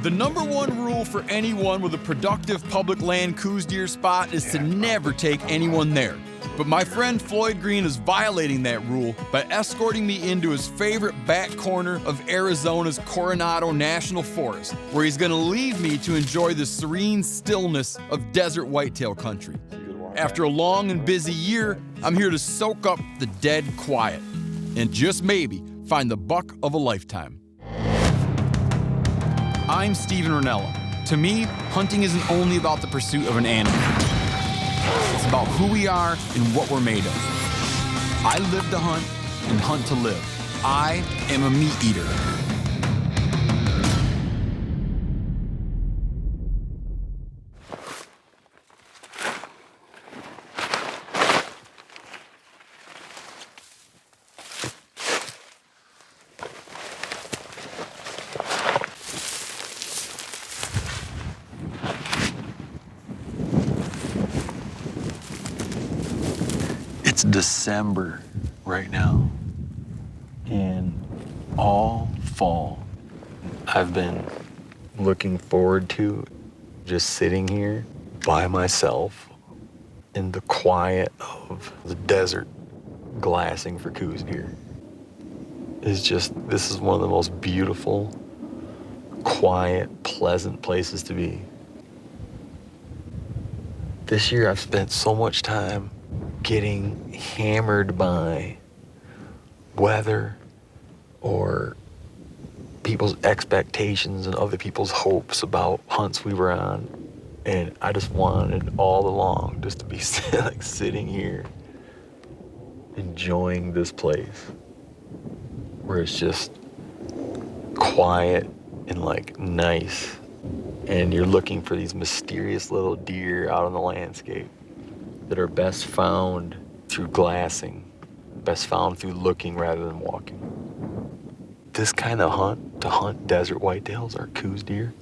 The #1 rule for anyone with a productive public land coos deer spot is to never take anyone there. But my friend Floyd Green is violating that rule by escorting me into his favorite back corner of Arizona's Coronado National Forest, where he's going to leave me to enjoy the serene stillness of desert whitetail country. After a long and busy year, I'm here to soak up the dead quiet and just maybe find the buck of a lifetime. I'm Steven Ranella. To me, hunting isn't only about the pursuit of an animal. It's about who we are and what we're made of. I live to hunt and hunt to live. I am a meat eater. It's December right now, and all fall I've been looking forward to just sitting here by myself in the quiet of the desert, glassing for coos deer. This is one of the most beautiful, quiet, pleasant places to be. This year I've spent so much time getting hammered by weather or people's expectations and other people's hopes about hunts we were on. And I just wanted all along just to be like sitting here enjoying this place where it's just quiet and like nice, and you're looking for these mysterious little deer out on the landscape that are best found through glassing, best found through looking rather than walking. This kind of hunt, to hunt desert whitetails or coos deer,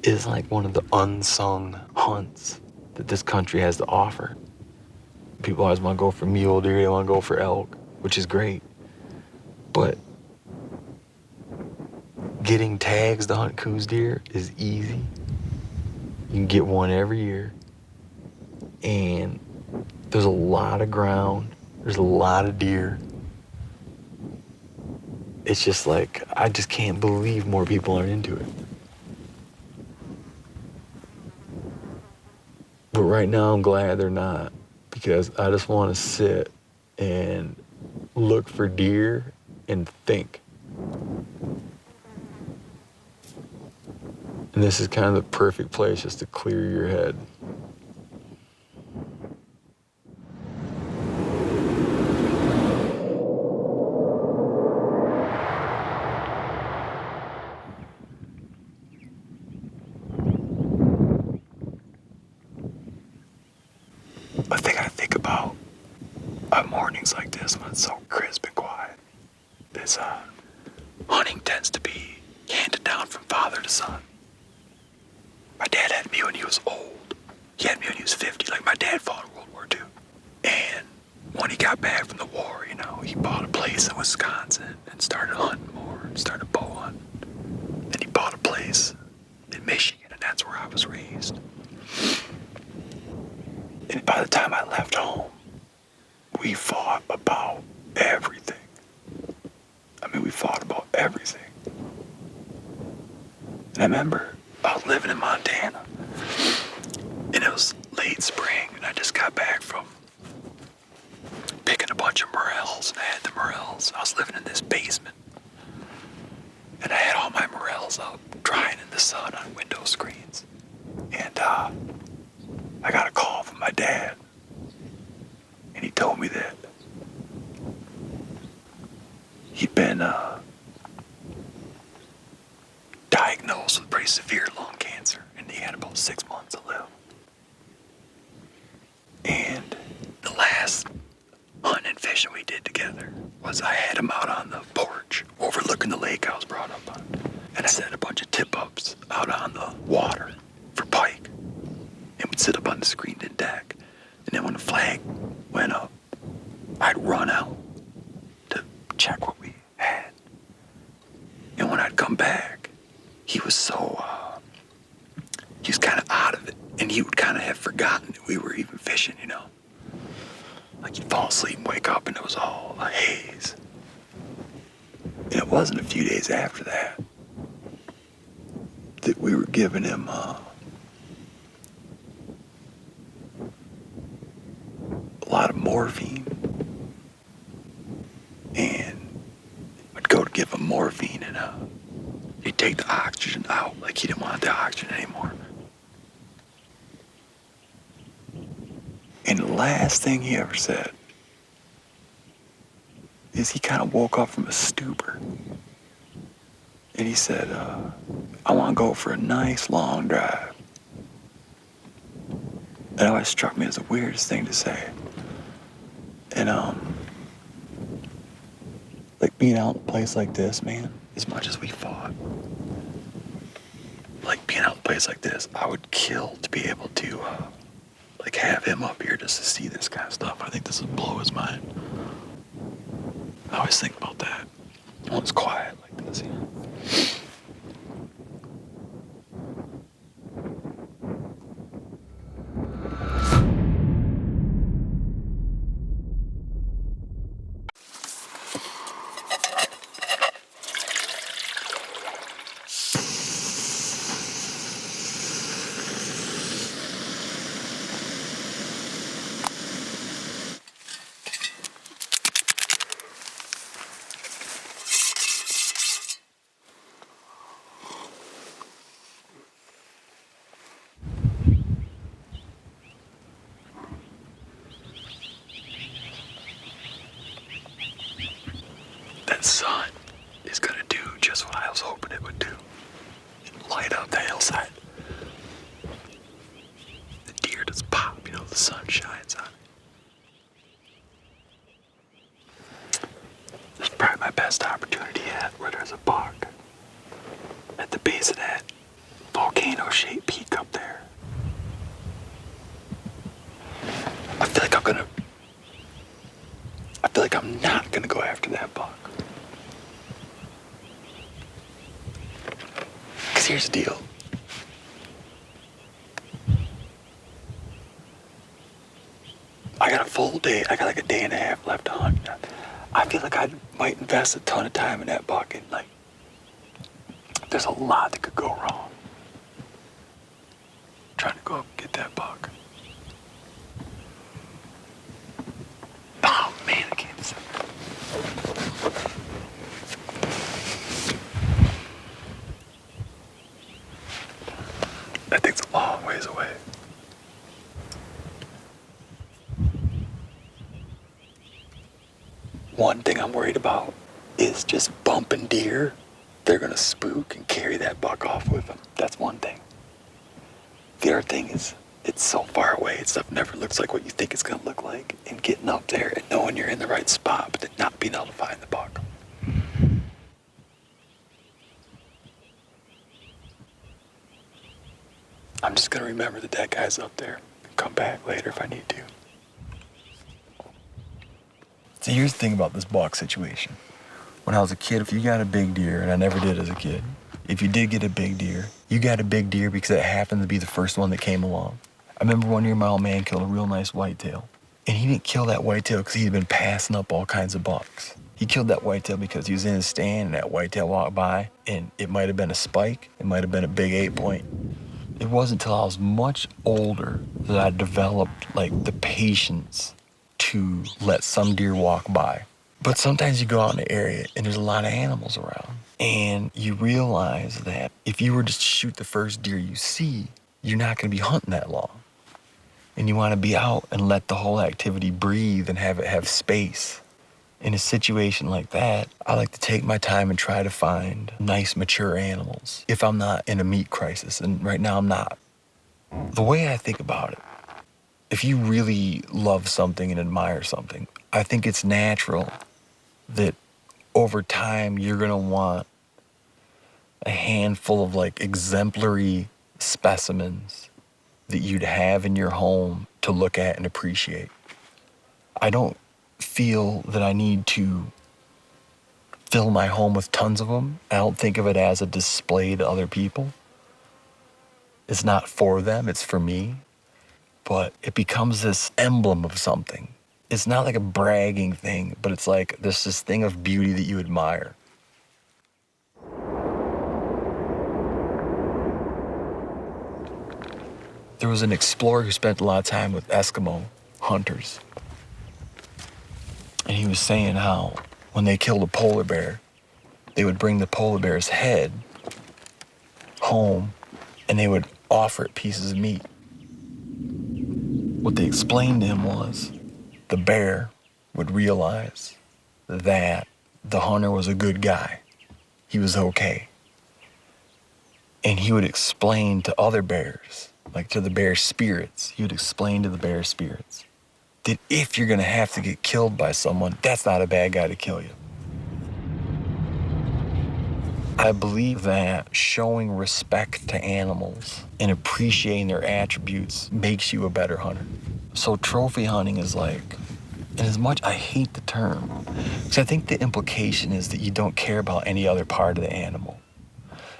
is like one of the unsung hunts that this country has to offer. People always want to go for mule deer, they want to go for elk, which is great. But getting tags to hunt coos deer is easy. You can get one every year, and there's a lot of ground, there's a lot of deer. It's just like, I just can't believe more people aren't into it. But right now I'm glad they're not, because I just want to sit and look for deer and think. And this is kind of the perfect place just to clear your head. The thing I think about on mornings like this when it's so crisp and quiet is hunting tends to be handed down from father to son. My dad had me when he was old. He had me when he was 50. Like, my dad fought in World War II. And when he got back from the war, you know, he bought a place in Wisconsin and started hunting more and started bow hunting. Then he bought a place in Michigan, and that's where I was raised. And by the time I left home, we fought about everything. I mean, we fought about everything. And I remember I was living in Montana, and it was late spring, and I just got back from picking a bunch of morels, and I had the morels. I was living in this basement, and I had all my morels up, drying in the sun on window screens. And I got a call from my dad, and he told me that he'd been diagnosed with pretty severe lung cancer, and he had about 6 months to live. And the last hunting and fishing we did together was I had him out on the porch overlooking the lake I was brought up on. And I set a bunch of tip-ups out on the water for pike. And we'd sit up on the screened-in deck. And then when the flag went up, I'd run out to check what we had. And when I'd come back, he was so he was kind of out of it. And he would kind of have forgotten that we were even fishing, you know. Like he'd fall asleep and wake up and it was all a haze. And it wasn't a few days after that that we were giving him a lot of morphine. And I'd go to give him morphine and he'd take the oxygen out, like he didn't want the oxygen anymore. And the last thing he ever said is he kind of woke up from a stupor. And he said, I want to go for a nice long drive. That always struck me as the weirdest thing to say. And, like being out in a place like this, man, as much as we fought, like being out in a place like this, I would kill to be able to, like have him up here just to see this kind of stuff. I think this would blow his mind. I always think about that when it's quiet like this, you know. That sun is gonna do just what I was hoping it would do. Light up the hillside. The deer just pop, you know, the sun shines on it. This is probably my best opportunity yet, where there's a buck at the base of that volcano-shaped peak up there. I feel like I'm not gonna go after that buck. Because here's the deal. I got a full day. I got like a day and a half left to hunt. I feel like I might invest a ton of time in that buck, and like, there's a lot that could go wrong trying to go up and get that buck. Oh man, I can't see. That thing's a long ways away. One thing I'm worried about is just bumping deer. They're gonna spook and carry that buck off with them. That's one thing. The other thing is, it's so far away, and stuff never looks like what you think it's gonna look like. And getting up there and knowing you're in the right spot, but then not being able to find the buck. I'm just gonna remember that that guy's up there and come back later if I need to. So here's the thing about this buck situation. When I was a kid, if you got a big deer, and I never did as a kid, if you did get a big deer, you got a big deer because it happened to be the first one that came along. I remember one year my old man killed a real nice whitetail. And he didn't kill that whitetail because he'd been passing up all kinds of bucks. He killed that whitetail because he was in his stand and that whitetail walked by, and it might have been a spike, it might have been a big 8-point. It wasn't until I was much older that I developed like the patience to let some deer walk by. But sometimes you go out in the area and there's a lot of animals around, and you realize that if you were just to shoot the first deer you see, you're not gonna be hunting that long. And you wanna be out and let the whole activity breathe and have it have space. In a situation like that, I like to take my time and try to find nice, mature animals if I'm not in a meat crisis, and right now I'm not. The way I think about it, if you really love something and admire something, I think it's natural that over time you're gonna want a handful of like exemplary specimens that you'd have in your home to look at and appreciate. I don't feel that I need to fill my home with tons of them. I don't think of it as a display to other people. It's not for them, it's for me. But it becomes this emblem of something. It's not like a bragging thing, but it's like there's this thing of beauty that you admire. There was an explorer who spent a lot of time with Eskimo hunters. And he was saying how when they killed a polar bear, they would bring the polar bear's head home and they would offer it pieces of meat. What they explained to him was the bear would realize that the hunter was a good guy. He was okay. And he would explain to other bears, like to the bear spirits, he would explain to the bear spirits that if you're gonna have to get killed by someone, that's not a bad guy to kill you. I believe that showing respect to animals and appreciating their attributes makes you a better hunter. So trophy hunting is like, and as much I hate the term, because I think the implication is that you don't care about any other part of the animal.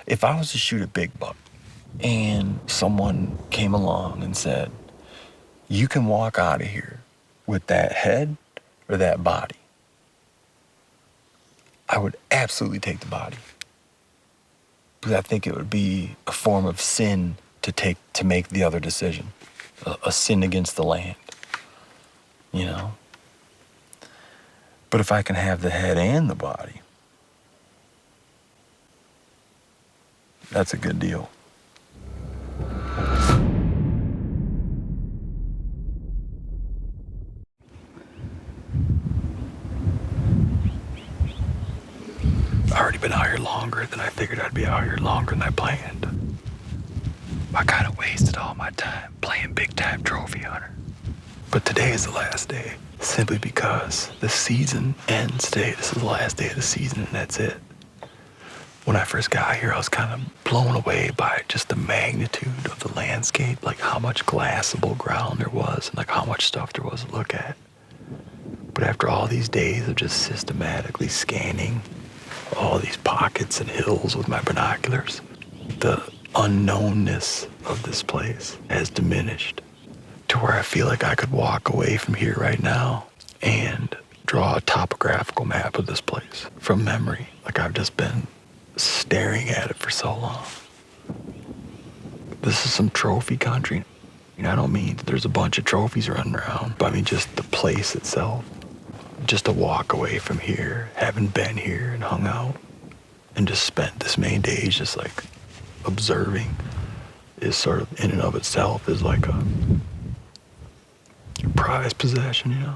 If I was to shoot a big buck and someone came along and said, you can walk out of here with that head or that body, I would absolutely take the body. Because I think it would be a form of sin to make the other decision, a sin against the land, you know? But if I can have the head and the body, that's a good deal. I've already been out here longer than I figured I'd be out here longer than I planned. I kind of wasted all my time playing big time trophy hunter. But today is the last day, simply because the season ends today. This is the last day of the season and that's it. When I first got here, I was kind of blown away by just the magnitude of the landscape, like how much glassable ground there was and like how much stuff there was to look at. But after all these days of just systematically scanning all these pockets and hills with my binoculars, the unknownness of this place has diminished to where I feel like I could walk away from here right now and draw a topographical map of this place from memory, like I've just been staring at it for so long. This is some trophy country. I don't mean that there's a bunch of trophies running around, but I mean just the place itself. Just to walk away from here, having been here and hung out and just spent this many days just like observing, is sort of in and of itself is like a prized possession, you know?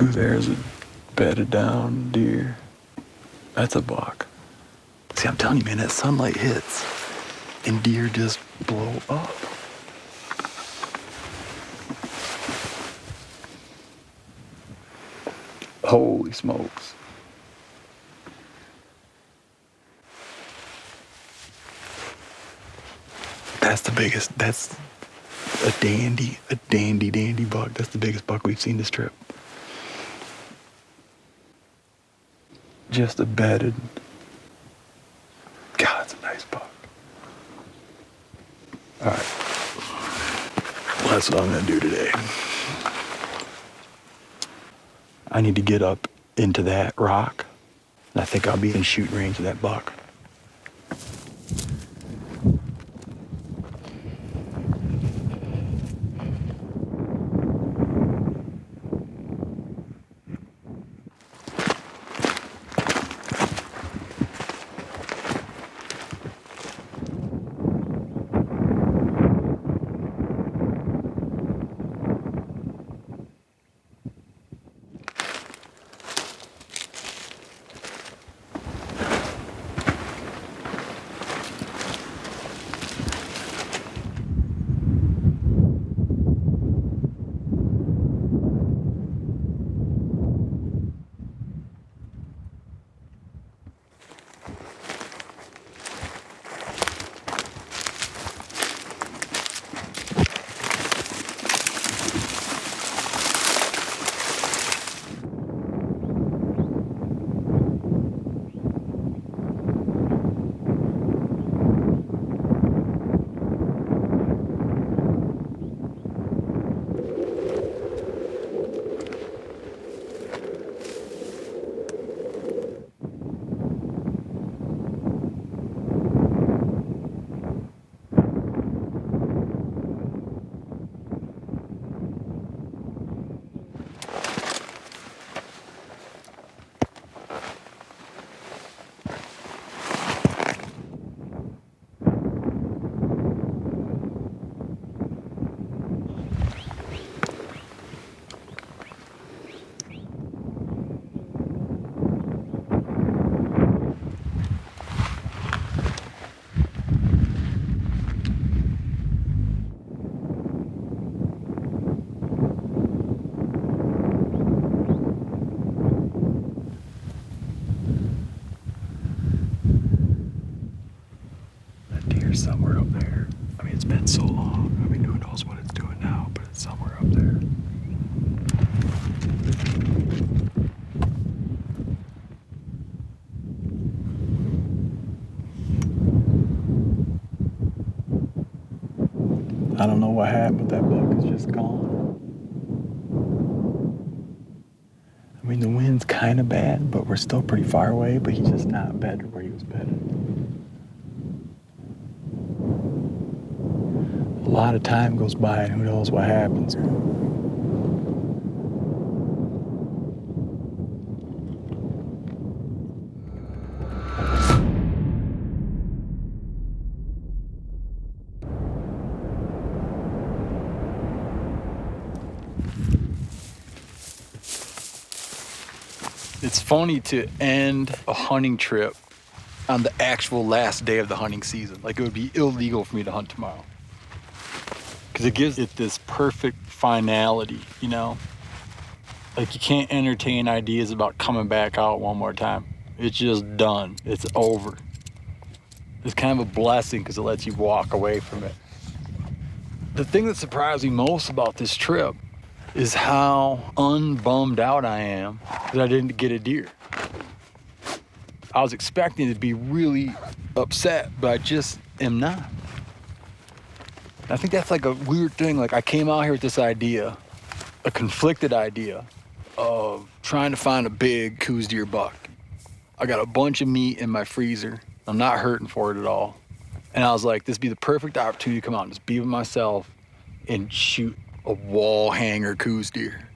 Ooh, there's a bedded down deer. That's a buck. See, I'm telling you, man, that sunlight hits and deer just blow up. Holy smokes. That's the biggest, that's a dandy buck. That's the biggest buck we've seen this trip. Just a bedded. God, that's a nice buck. All right. Well, that's what I'm gonna do today. I need to get up into that rock, and I think I'll be in shooting range of that buck. deer's somewhere up there. I mean, it's been so long. I mean, who knows what it's doing now, but it's somewhere up there. I don't know what happened, but that buck is just gone. I mean, the wind's kind of bad, but we're still pretty far away, but he's just not bedded where he was bedded. A lot of time goes by and who knows what happens. It's funny to end a hunting trip on the actual last day of the hunting season. Like, it would be illegal for me to hunt tomorrow. Because it gives it this perfect finality, you know? Like, you can't entertain ideas about coming back out one more time. It's just done. It's over. It's kind of a blessing because it lets you walk away from it. The thing that surprised me most about this trip is how unbummed out I am that I didn't get a deer. I was expecting to be really upset, but I just am not. I think that's like a weird thing. Like, I came out here with this idea, a conflicted idea of trying to find a big Coues deer buck. I got a bunch of meat in my freezer. I'm not hurting for it at all. And I was like, this would be the perfect opportunity to come out and just be with myself and shoot a wall hanger Coues deer.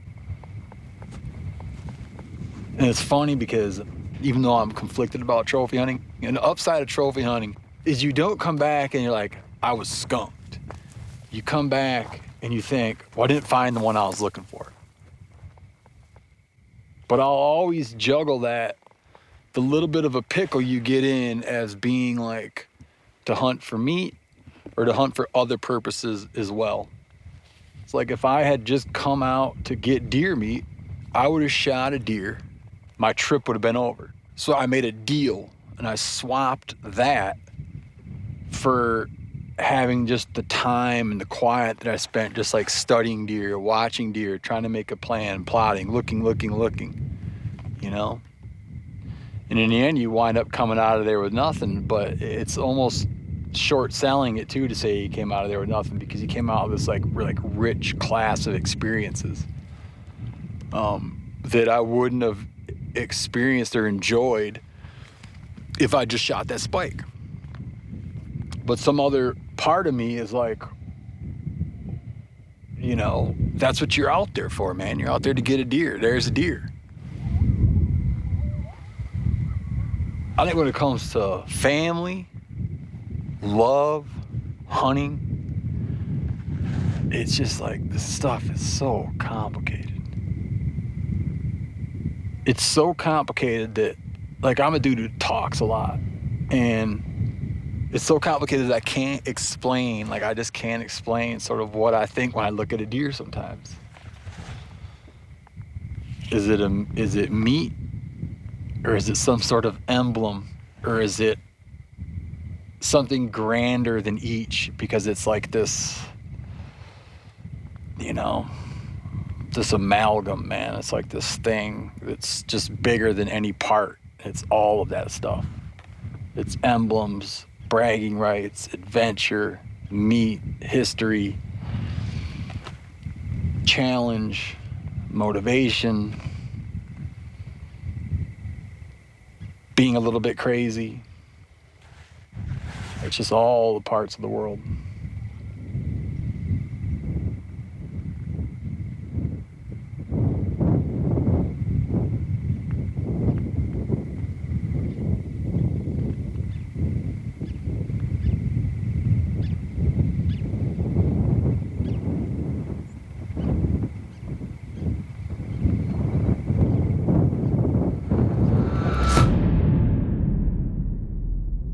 And it's funny because even though I'm conflicted about trophy hunting, and the upside of trophy hunting is you don't come back and you're like, I was skunked. You come back and you think, well, I didn't find the one I was looking for. But I'll always juggle that, the little bit of a pickle you get in as being like to hunt for meat or to hunt for other purposes as well. It's like if I had just come out to get deer meat, I would have shot a deer. My trip would have been over. So I made a deal and I swapped that for having just the time and the quiet that I spent just like studying deer, watching deer, trying to make a plan, plotting, looking, you know? And in the end, you wind up coming out of there with nothing, but it's almost short selling it too to say he came out of there with nothing, because he came out with this like rich class of experiences that I wouldn't have experienced or enjoyed if I just shot that spike. But some other part of me is like, you know, that's what you're out there for, man. You're out there to get a deer. There's a deer. I think when it comes to family, love, hunting, it's just like this stuff is so complicated. It's so complicated that, like, I'm a dude who talks a lot, and it's so complicated that I can't explain, like, I just can't explain sort of what I think when I look at a deer sometimes. Is it meat? Or is it some sort of emblem? Or is it something grander than each? Because it's like this, you know, this amalgam, man. It's like this thing that's just bigger than any part. It's all of that stuff. It's emblems, bragging rights, adventure, meat, history, challenge, motivation, being a little bit crazy. It's just all the parts of the world.